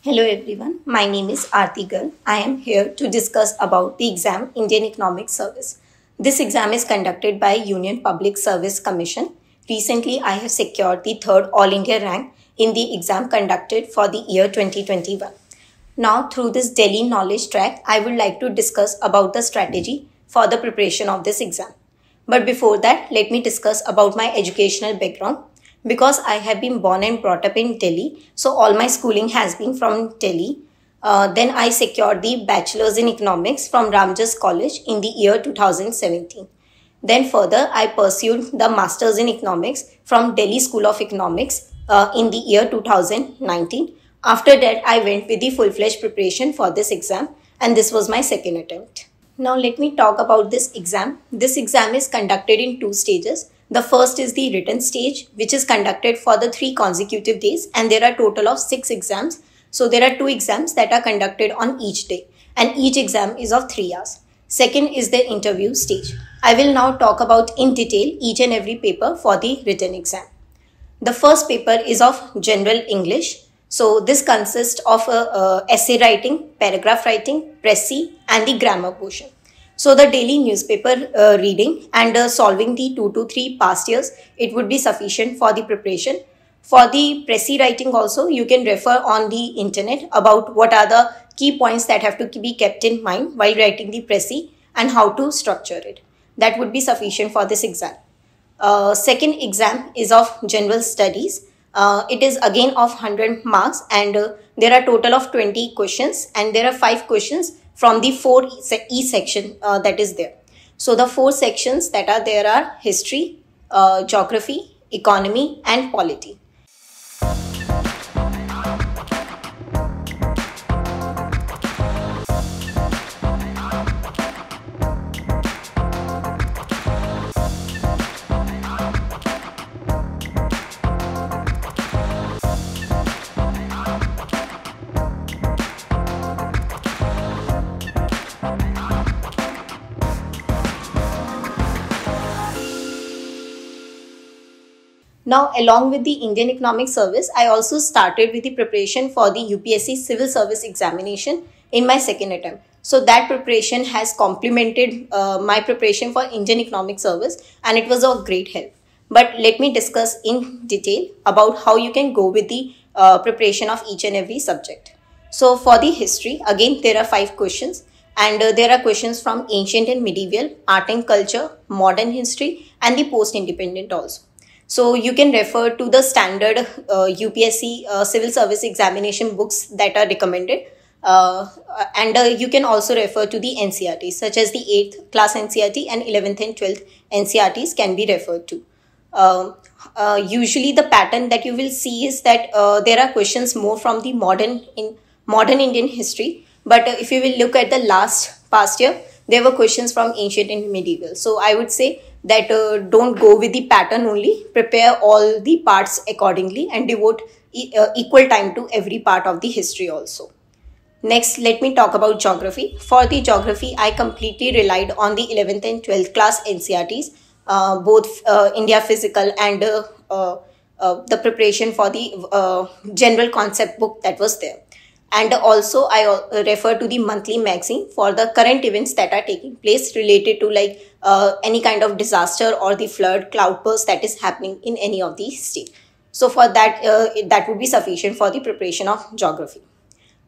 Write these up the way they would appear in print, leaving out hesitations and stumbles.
Hello everyone, my name is Aarti Garg. I am here to discuss about the exam Indian Economic Service. This exam is conducted by Union Public Service Commission. Recently, I have secured the third All India rank in the exam conducted for the year 2021. Now, through this Delhi knowledge track, I would like to discuss about the strategy for the preparation of this exam. But before that, let me discuss about my educational background. Because I have been born and brought up in Delhi, so all my schooling has been from Delhi. Then I secured the Bachelor's in Economics from Ramjas College in the year 2017. Then further, I pursued the Master's in Economics from Delhi School of Economics in the year 2019. After that, I went with the full-fledged preparation for this exam, and this was my second attempt. Now let me talk about this exam. This exam is conducted in two stages. The first is the written stage, which is conducted for the 3 consecutive days, and there are total of 6 exams. So there are 2 exams that are conducted on each day, and each exam is of 3 hours. Second is the interview stage. I will now talk about in detail each and every paper for the written exam. The first paper is of General English. So this consists of essay writing, paragraph writing, précis, and the grammar portion. So the daily newspaper reading and solving the 2 to 3 past years, it would be sufficient for the preparation. For the précis writing also, you can refer on the internet about what are the key points that have to be kept in mind while writing the précis and how to structure it. That would be sufficient for this exam. Second exam is of general studies. It is again of 100 marks, and there are total of 20 questions, and there are 5 questions from the 4 E section that is there. So the 4 sections that are there are history, geography, economy, and polity. Now, along with the Indian Economic Service, I also started with the preparation for the UPSC Civil Service Examination in my second attempt. So that preparation has complemented my preparation for Indian Economic Service, and it was of great help. But let me discuss in detail about how you can go with the preparation of each and every subject. So for the history, again, there are 5 questions. And there are questions from ancient and medieval, art and culture, modern history, and the post-independent also. So you can refer to the standard UPSC Civil Service Examination books that are recommended. And you can also refer to the NCERTs, such as the 8th class NCERT and 11th and 12th NCERTs can be referred to. Usually the pattern that you will see is that there are questions more from the modern Indian history. But if you will look at the past year, there were questions from ancient and medieval. So I would say that don't go with the pattern only. Prepare all the parts accordingly and devote equal time to every part of the history also. Next, let me talk about geography. For the geography, I completely relied on the 11th and 12th class NCERTs, both India Physical and the preparation for the general concept book that was there. And also I refer to the monthly magazine for the current events that are taking place related to like any kind of disaster or the flood, cloudburst that is happening in any of the states. So for that, that would be sufficient for the preparation of geography.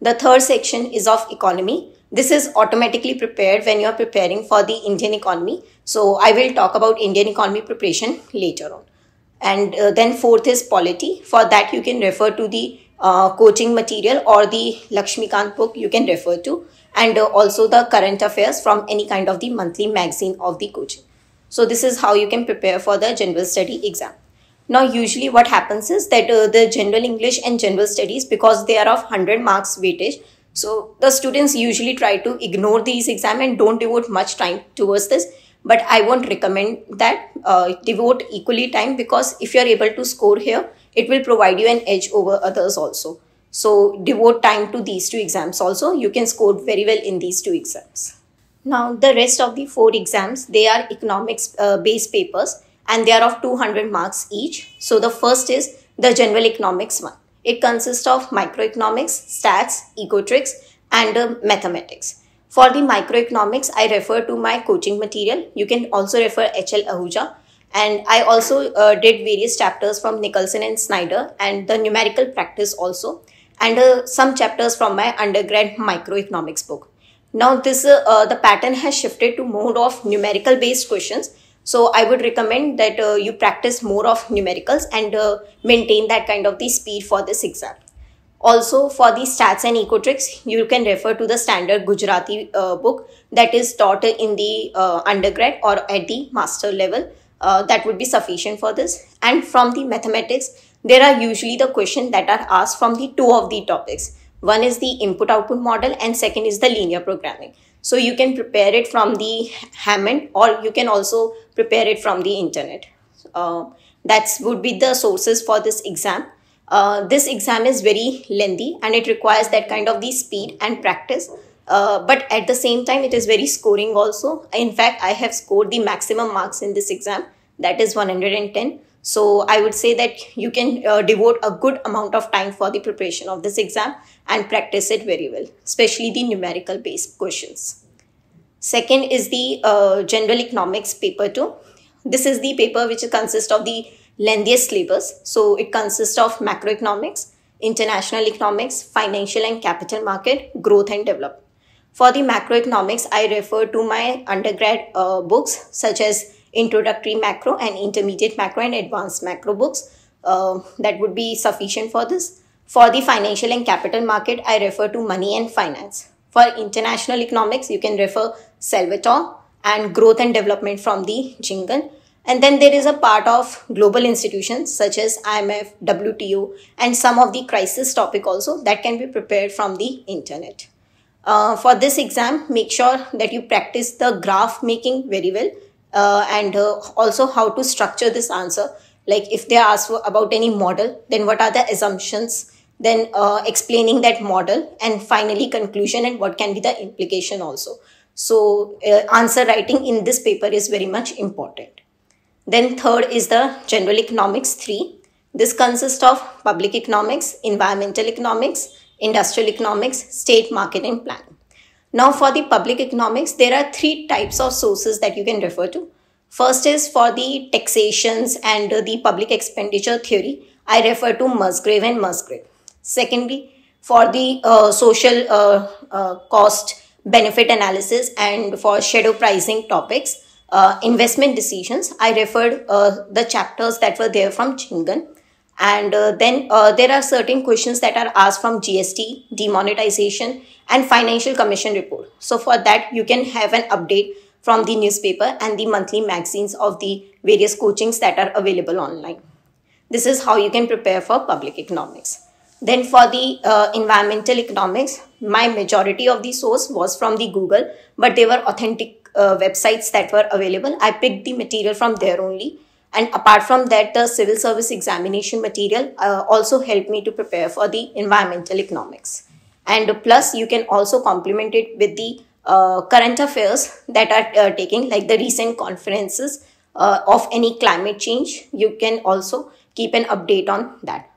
The third section is of economy. This is automatically prepared when you are preparing for the Indian economy. So I will talk about Indian economy preparation later on. And then fourth is polity. For that you can refer to the coaching material or the Lakshmikant book you can refer to, and also the current affairs from any kind of the monthly magazine of the coaching. So this is how you can prepare for the general study exam. Now usually what happens is that the general English and general studies, because they are of 100 marks weightage, so the students usually try to ignore these exams and don't devote much time towards this. But I won't recommend that. Devote equally time, because if you are able to score here, it will provide you an edge over others also. So devote time to these 2 exams also. You can score very well in these 2 exams. Now the rest of the 4 exams, they are economics based papers, and they are of 200 marks each. So the first is the general economics one. It consists of microeconomics, stats, economics, and mathematics. For the microeconomics, I refer to my coaching material. You can also refer H.L. Ahuja. And I also did various chapters from Nicholson and Snyder and the numerical practice also, and some chapters from my undergrad microeconomics book. Now the pattern has shifted to more of numerical based questions. So I would recommend that you practice more of numericals and maintain that kind of the speed for this exam. Also, for the stats and economics, you can refer to the standard Gujarati book that is taught in the undergrad or at the master level. That would be sufficient for this. And from the mathematics, there are usually the questions that are asked from the two of the topics. One is the input-output model and second is the linear programming. So you can prepare it from the Hammond or you can also prepare it from the internet. That would be the sources for this exam. This exam is very lengthy and it requires that kind of the speed and practice. But at the same time, it is very scoring also. In fact, I have scored the maximum marks in this exam, that is 110. So I would say that you can devote a good amount of time for the preparation of this exam and practice it very well, especially the numerical based questions. Second is the general economics paper 2. This is the paper which consists of the lengthiest syllabus. So it consists of macroeconomics, international economics, financial and capital market, growth and development. For the macroeconomics, I refer to my undergrad books such as introductory macro and intermediate macro and advanced macro books. That would be sufficient for this. For the financial and capital market, I refer to money and finance. For international economics, you can refer Salvatore and growth and development from the Jingle. And then there is a part of global institutions such as IMF, WTO, and some of the crisis topic also that can be prepared from the internet. For this exam, make sure that you practice the graph making very well and also how to structure this answer. Like if they ask about any model, then what are the assumptions, then explaining that model, and finally conclusion and what can be the implication also. So answer writing in this paper is very much important. Then third is the general economics 3. This consists of public economics, environmental economics, industrial economics, state market and planning. Now for the public economics, there are 3 types of sources that you can refer to. First is for the taxations and the public expenditure theory. I refer to Musgrave and Musgrave. Secondly, for the social cost benefit analysis and for shadow pricing topics, investment decisions, I referred the chapters that were there from Chingan. And then there are certain questions that are asked from GST, demonetization and financial commission report. So for that, you can have an update from the newspaper and the monthly magazines of the various coachings that are available online. This is how you can prepare for public economics. Then for the environmental economics, my majority of the source was from the Google, but they were authentic websites that were available. I picked the material from there only. And apart from that, the civil service examination material also helped me to prepare for the environmental economics. And plus, you can also complement it with the current affairs that are taking, like the recent conferences of any climate change. You can also keep an update on that.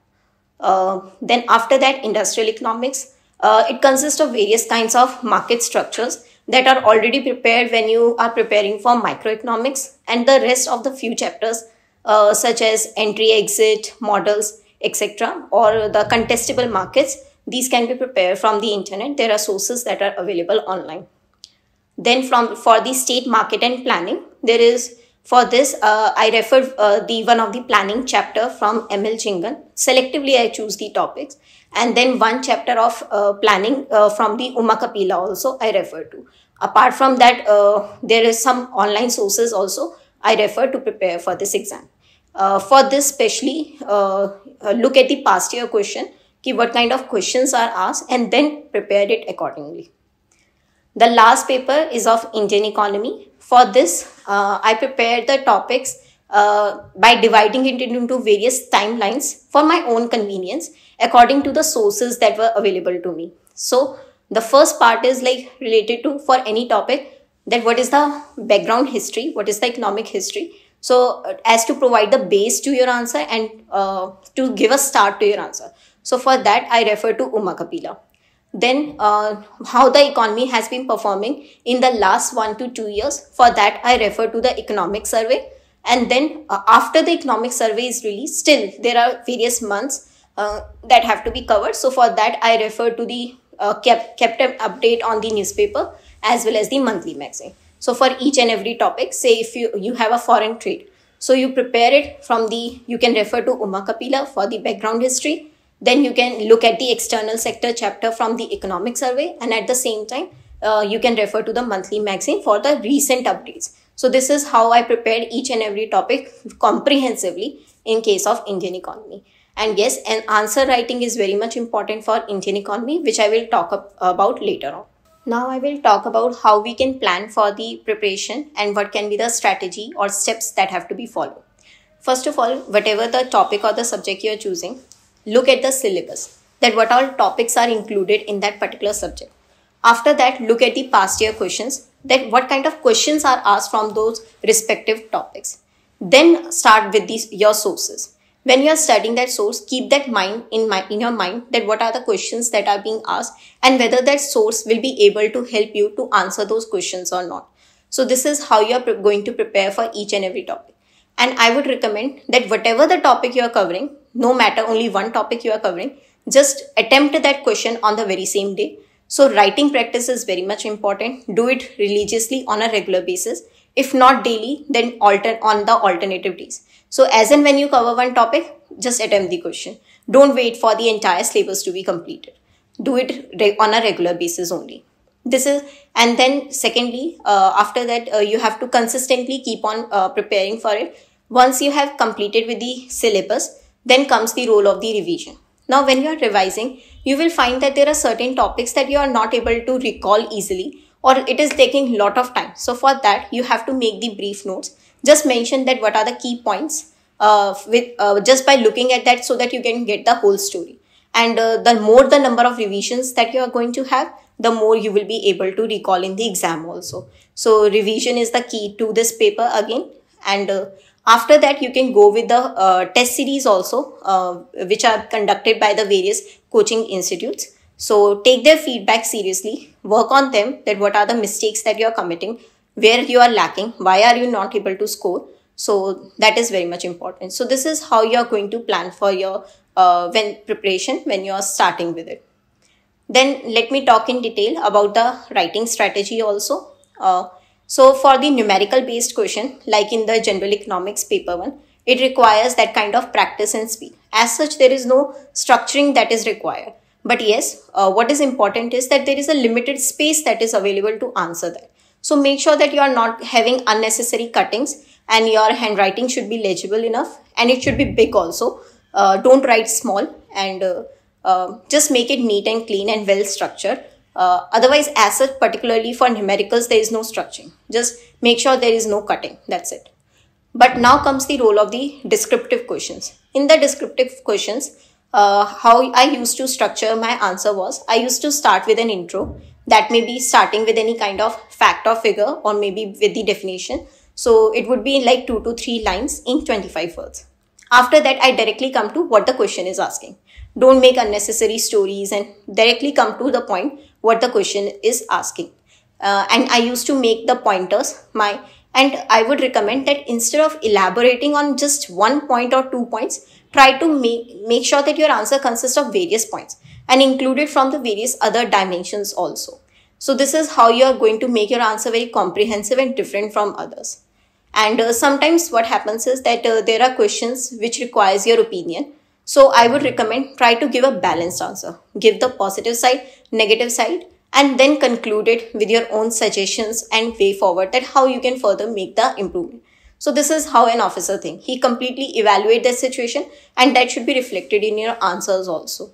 Then after that, industrial economics. It consists of various kinds of market structures that are already prepared when you are preparing for microeconomics, and the rest of the few chapters such as entry, exit, models, etc. or the contestable markets, these can be prepared from the internet. There are sources that are available online. Then for the state market and planning, there is, for this I referred the one of the planning chapter from ML Chingan. Selectively I choose the topics, and then one chapter of planning from the Uma Kapila also I refer to. Apart from that, there is some online sources also I refer to prepare for this exam. For this specially, look at the past year question, what kind of questions are asked, and then prepare it accordingly. The last paper is of Indian economy. For this, I prepared the topics by dividing it into various timelines for my own convenience according to the sources that were available to me. So the first part is like related to, for any topic, that what is the background history, what is the economic history. So as to provide the base to your answer and to give a start to your answer. So for that, I refer to Uma Kapila. Then how the economy has been performing in the last 1 to 2 years. For that, I refer to the economic survey. And then after the economic survey is released, still there are various months that have to be covered. So for that, I refer to the kept an update on the newspaper as well as the monthly magazine. So for each and every topic, say if you have a foreign trade, so you prepare it from you can refer to Uma Kapila for the background history. Then you can look at the external sector chapter from the economic survey, and at the same time, you can refer to the monthly magazine for the recent updates. So this is how I prepared each and every topic comprehensively in case of Indian economy. And yes, an answer writing is very much important for Indian economy, which I will talk about later on. Now I will talk about how we can plan for the preparation and what can be the strategy or steps that have to be followed. First of all, whatever the topic or the subject you are choosing, look at the syllabus, that what all topics are included in that particular subject. After that, look at the past year questions, that what kind of questions are asked from those respective topics. Then start with your sources. When you are studying that source, keep that in your mind that what are the questions that are being asked and whether that source will be able to help you to answer those questions or not. So this is how you are going to prepare for each and every topic. And I would recommend that whatever the topic you are covering, no matter only one topic you are covering, just attempt that question on the very same day. So writing practice is very much important. Do it religiously on a regular basis. If not daily, then on the alternative days. So as and when you cover one topic, just attempt the question. Don't wait for the entire syllabus to be completed. Do it on a regular basis only. And then secondly, after that, you have to consistently keep on preparing for it. Once you have completed with the syllabus, then comes the role of the revision. Now, when you are revising, you will find that there are certain topics that you are not able to recall easily, or it is taking a lot of time. So for that, you have to make the brief notes. Just mention that what are the key points just by looking at that, so that you can get the whole story. And the more the number of revisions that you are going to have, the more you will be able to recall in the exam also. So revision is the key to this paper again. And after that, you can go with the test series also, which are conducted by the various coaching institutes. So take their feedback seriously, work on them, that what are the mistakes that you are committing, where you are lacking, why are you not able to score. So that is very much important. So this is how you are going to plan for your preparation when you are starting with it. Then let me talk in detail about the writing strategy also. So for the numerical based question, like in the general economics paper 1, it requires that kind of practice and speed. As such, there is no structuring that is required. But yes, what is important is that there is a limited space that is available to answer that. So make sure that you are not having unnecessary cuttings, and your handwriting should be legible enough, and it should be big also. Don't write small, and just make it neat and clean and well structured. Otherwise, as such, particularly for numericals, there is no structuring. Just make sure there is no cutting. That's it. But now comes the role of the descriptive questions. In the descriptive questions, how I used to structure my answer was, I used to start with an intro that may be starting with any kind of fact or figure, or maybe with the definition. So it would be like 2 to 3 lines in 25 words. After that, I directly come to what the question is asking. Don't make unnecessary stories, and directly come to the point what the question is asking. And I used to make the pointers and I would recommend that instead of elaborating on just 1 point or 2 points, try to make sure that your answer consists of various points and include it from the various other dimensions also. So this is how you are going to make your answer very comprehensive and different from others. And sometimes what happens is that there are questions which requires your opinion. So I would recommend try to give a balanced answer. Give the positive side, negative side, and then conclude it with your own suggestions and way forward, that how you can further make the improvement. So this is how an officer thinks. He completely evaluates the situation, and that should be reflected in your answers also.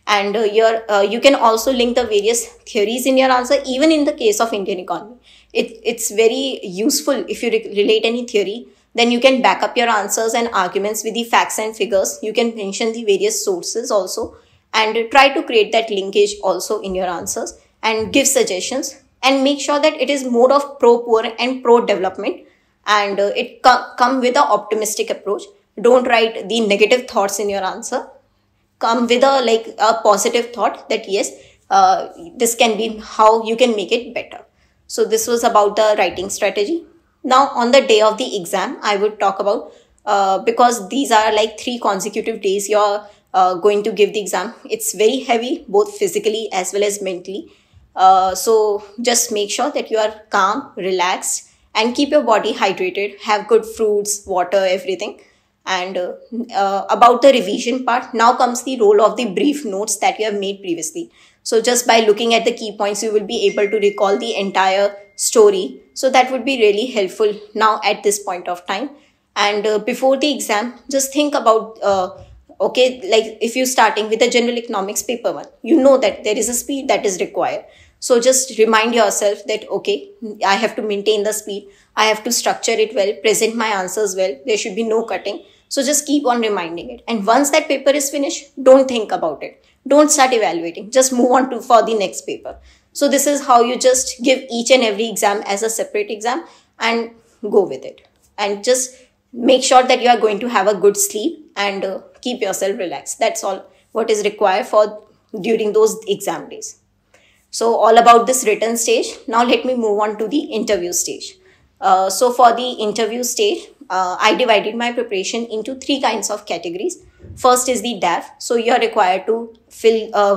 And you can also link the various theories in your answer, even in the case of Indian economy. It's very useful if you relate any theory. Then you can back up your answers and arguments with the facts and figures. You can mention the various sources also, and try to create that linkage also in your answers, and give suggestions, and make sure that it is more of pro-poor and pro-development, and come with an optimistic approach. Don't write the negative thoughts in your answer. come with a positive thought that yes, this can be how you can make it better. So this was about the writing strategy. Now on the day of the exam, I would talk about, because these are like 3 consecutive days you're going to give the exam. It's very heavy, both physically as well as mentally. So just make sure that you are calm, relaxed, and keep your body hydrated. Have good fruits, water, everything. And about the revision part, now comes the role of the brief notes that you have made previously. So just by looking at the key points, you will be able to recall the entire story. So that would be really helpful now at this point of time. And before the exam, just think about, okay, like if you're starting with a general economics paper 1, you know that there is a speed that is required. So just remind yourself that, okay, I have to maintain the speed. I have to structure it well, present my answers well. There should be no cutting. So just keep on reminding it. And once that paper is finished, don't think about it. Don't start evaluating. Just move on to for the next paper. So this is how you just give each and every exam as a separate exam and go with it. And just make sure that you are going to have a good sleep and keep yourself relaxed. That's all what is required for during those exam days. So all about this written stage. Now let me move on to the interview stage. So for the interview stage, I divided my preparation into 3 kinds of categories. First is the DAF. So you are required to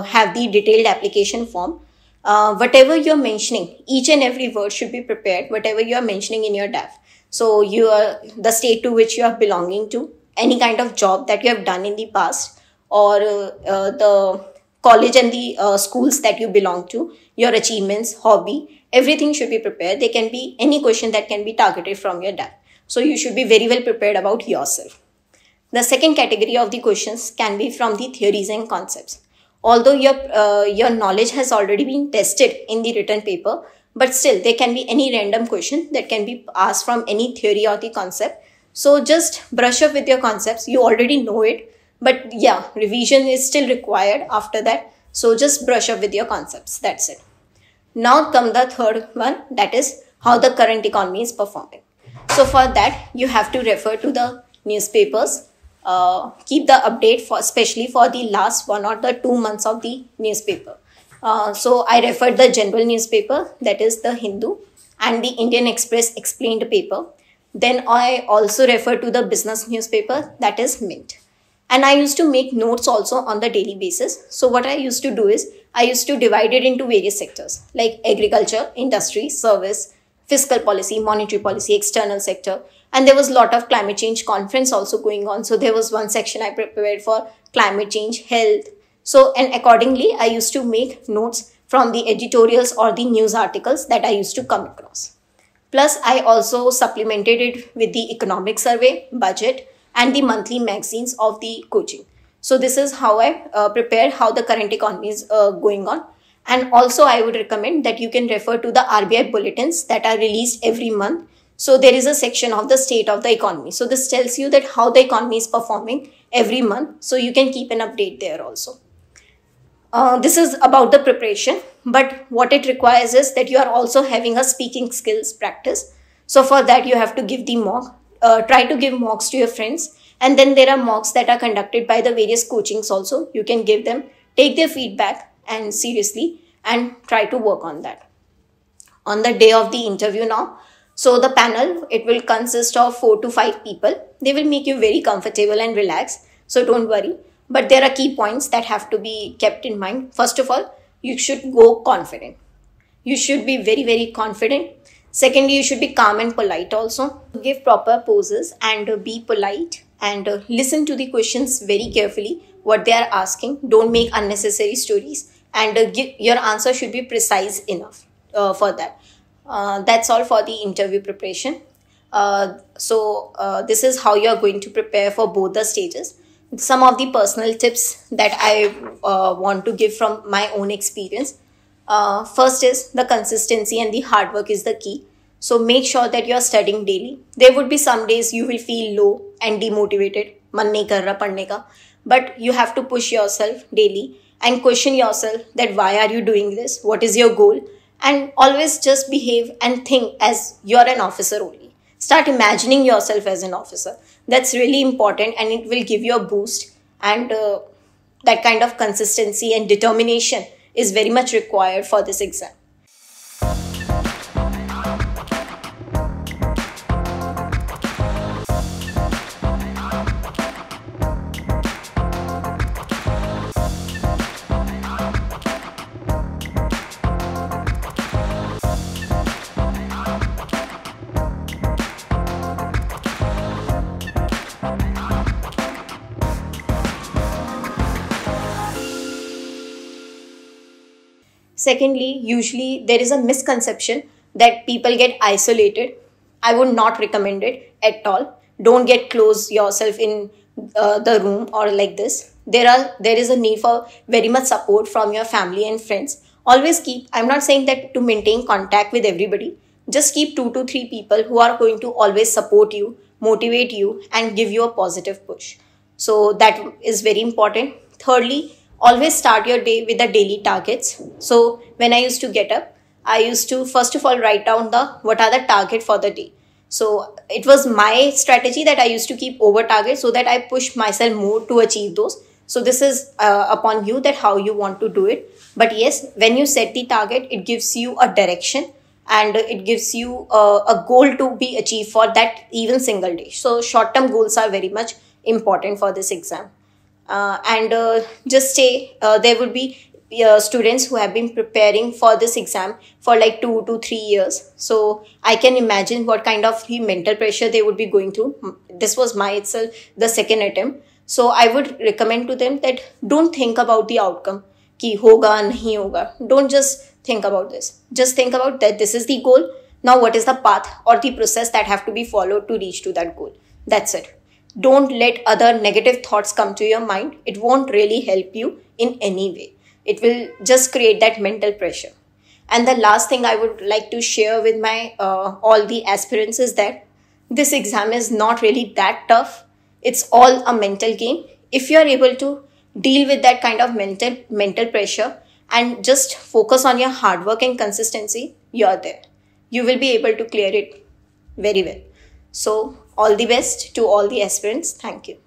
have the detailed application form. Whatever you're mentioning, each and every word should be prepared, whatever you are mentioning in your DAF. So you are the state to which you are belonging to, any kind of job that you have done in the past, or the college and the schools that you belong to, your achievements, hobby, everything should be prepared. There can be any question that can be targeted from your DAF. So you should be very well prepared about yourself. The second category of the questions can be from the theories and concepts. Although your knowledge has already been tested in the written paper, but still there can be any random question that can be asked from any theory or the concept. So just brush up with your concepts. You already know it, but yeah, revision is still required after that. So just brush up with your concepts. That's it. Now come the third one, that is how the current economy is performing. So for that, you have to refer to the newspapers. Keep the update especially for the last 1 or the 2 months of the newspaper. So I referred the general newspaper, that is the Hindu, and the Indian Express explained paper. Then I also refer to the business newspaper, that is Mint. And I used to make notes also on the daily basis. So what I used to do is, I used to divide it into various sectors like agriculture, industry, service, fiscal policy, monetary policy, external sector. And there was a lot of climate change conference also going on. So there was one section I prepared for climate change, health. So, and accordingly, I used to make notes from the editorials or the news articles that I used to come across. Plus, I also supplemented it with the economic survey, budget, and the monthly magazines of the coaching. So this is how I prepared how the current economy is going on. And also I would recommend that you can refer to the RBI bulletins that are released every month. So there is a section of the state of the economy. So this tells you that how the economy is performing every month. So you can keep an update there also. This is about the preparation, but what it requires is that you are also having a speaking skills practice. So for that you have to give the mock. Try to give mocks to your friends. And then there are mocks that are conducted by the various coachings also. You can give them, take their feedback and seriously and try to work on that. On the day of the interview now, so the panel, it will consist of 4 to 5 people. They will make you very comfortable and relaxed. So don't worry. But there are key points that have to be kept in mind. First of all, you should go confident. You should be very, very confident. Secondly, you should be calm and polite also. Give proper poses and be polite and listen to the questions very carefully, what they are asking. Don't make unnecessary stories and your answer should be precise enough for that. That's all for the interview preparation. This is how you are going to prepare for both the stages. Some of the personal tips that I want to give from my own experience. First is the consistency and the hard work is the key. So make sure that you are studying daily. There would be some days you will feel low and demotivated, man nahi kar raha padhne ka, but you have to push yourself daily and question yourself that why are you doing this? What is your goal? And always just behave and think as you're an officer only. Start imagining yourself as an officer. That's really important and it will give you a boost. And that kind of consistency and determination is very much required for this exam. Secondly, usually there is a misconception that people get isolated. I would not recommend it at all. Don't get close yourself in the room or like this. There is a need for very much support from your family and friends. Always keep, I'm not saying that to maintain contact with everybody. Just keep 2 to 3 people who are going to always support you, motivate you, and give you a positive push. So that is very important. Thirdly, always start your day with the daily targets. So when I used to get up, I used to first of all write down what are the target for the day. So it was my strategy that I used to keep over target so that I push myself more to achieve those. So this is upon you that how you want to do it. But yes, when you set the target, it gives you a direction and it gives you a goal to be achieved for that even single day. So short-term goals are very much important for this exam. Just say there would be students who have been preparing for this exam for like 2 to 3 years. So I can imagine what kind of mental pressure they would be going through. This was my itself the second attempt. So I would recommend to them that don't think about the outcome. Ki hoga, nahi hoga. Don't just think about this. Just think about that this is the goal. Now what is the path or the process that have to be followed to reach to that goal? That's it. Don't let other negative thoughts come to your mind. It won't really help you in any way. It will just create that mental pressure. And the last thing I would like to share with my all the aspirants is that this exam is not really that tough. It's all a mental game. If you are able to deal with that kind of mental pressure and just focus on your hard work and consistency, you're there. You will be able to clear it very well. So all the best to all the aspirants. Thank you.